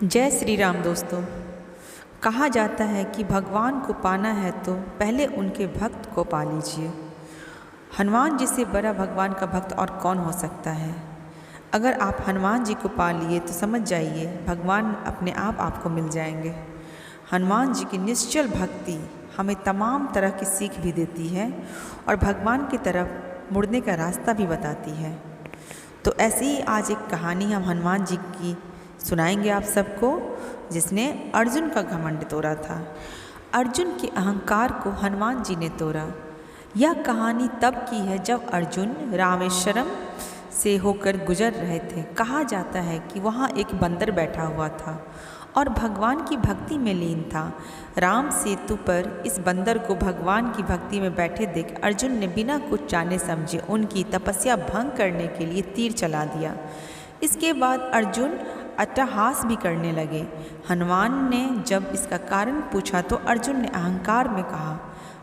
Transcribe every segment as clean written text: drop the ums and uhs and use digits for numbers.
जय श्री राम दोस्तों। कहा जाता है कि भगवान को पाना है तो पहले उनके भक्त को पा लीजिए। हनुमान जी से बड़ा भगवान का भक्त और कौन हो सकता है। अगर आप हनुमान जी को पा लिए तो समझ जाइए भगवान अपने आप आपको मिल जाएंगे। हनुमान जी की निश्चल भक्ति हमें तमाम तरह की सीख भी देती है और भगवान की तरफ मुड़ने का रास्ता भी बताती है। तो ऐसी ही आज एक कहानी हम हनुमान जी की सुनाएंगे आप सबको, जिसने अर्जुन का घमंड तोड़ा था। अर्जुन के अहंकार को हनुमान जी ने तोड़ा। यह कहानी तब की है जब अर्जुन रामेश्वरम से होकर गुजर रहे थे। कहा जाता है कि वहाँ एक बंदर बैठा हुआ था और भगवान की भक्ति में लीन था। राम सेतु पर इस बंदर को भगवान की भक्ति में बैठे देख अर्जुन ने बिना कुछ जाने समझे उनकी तपस्या भंग करने के लिए तीर चला दिया। इसके बाद अर्जुन अट्टहास भी करने लगे। हनुमान ने जब इसका कारण पूछा तो अर्जुन ने अहंकार में कहा,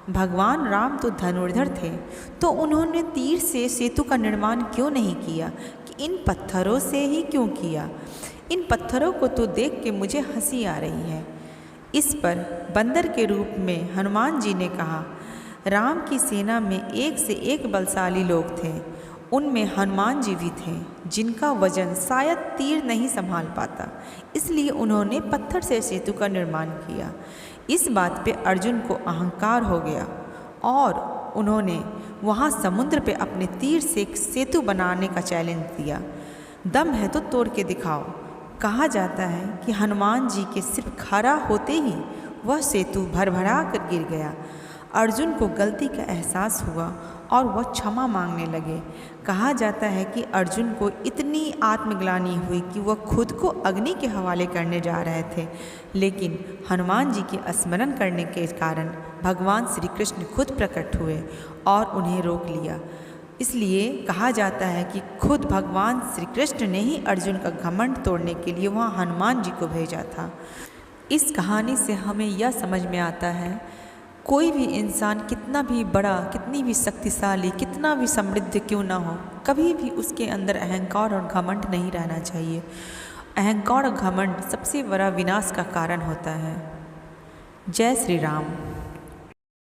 भगवान राम तो धनुर्धर थे, तो उन्होंने तीर से सेतु का निर्माण क्यों नहीं किया कि इन पत्थरों से ही क्यों किया। इन पत्थरों को तो देख के मुझे हंसी आ रही है। इस पर बंदर के रूप में हनुमान जी ने कहा, राम की सेना में एक से एक बलशाली लोग थे। उनमें हनुमान जी भी थे जिनका वजन शायद तीर नहीं संभाल पाता, इसलिए उन्होंने पत्थर से सेतु का निर्माण किया। इस बात पे अर्जुन को अहंकार हो गया और उन्होंने वहाँ समुद्र पे अपने तीर से सेतु बनाने का चैलेंज दिया। दम है तो तोड़ के दिखाओ। कहा जाता है कि हनुमान जी के सिर्फ खड़ा होते ही वह सेतु भरभरा कर गिर गया। अर्जुन को गलती का एहसास हुआ और वह क्षमा मांगने लगे। कहा जाता है कि अर्जुन को इतनी आत्मग्लानि हुई कि वह खुद को अग्नि के हवाले करने जा रहे थे, लेकिन हनुमान जी के स्मरण करने के कारण भगवान श्री कृष्ण खुद प्रकट हुए और उन्हें रोक लिया। इसलिए कहा जाता है कि खुद भगवान श्री कृष्ण ने ही अर्जुन का घमंड तोड़ने के लिए वहाँ हनुमान जी को भेजा था। इस कहानी से हमें यह समझ में आता है, कोई भी इंसान कितना भी बड़ा, कितनी भी शक्तिशाली, कितना भी समृद्ध क्यों ना हो, कभी भी उसके अंदर अहंकार और घमंड नहीं रहना चाहिए। अहंकार और घमंड सबसे बड़ा विनाश का कारण होता है। जय श्री राम।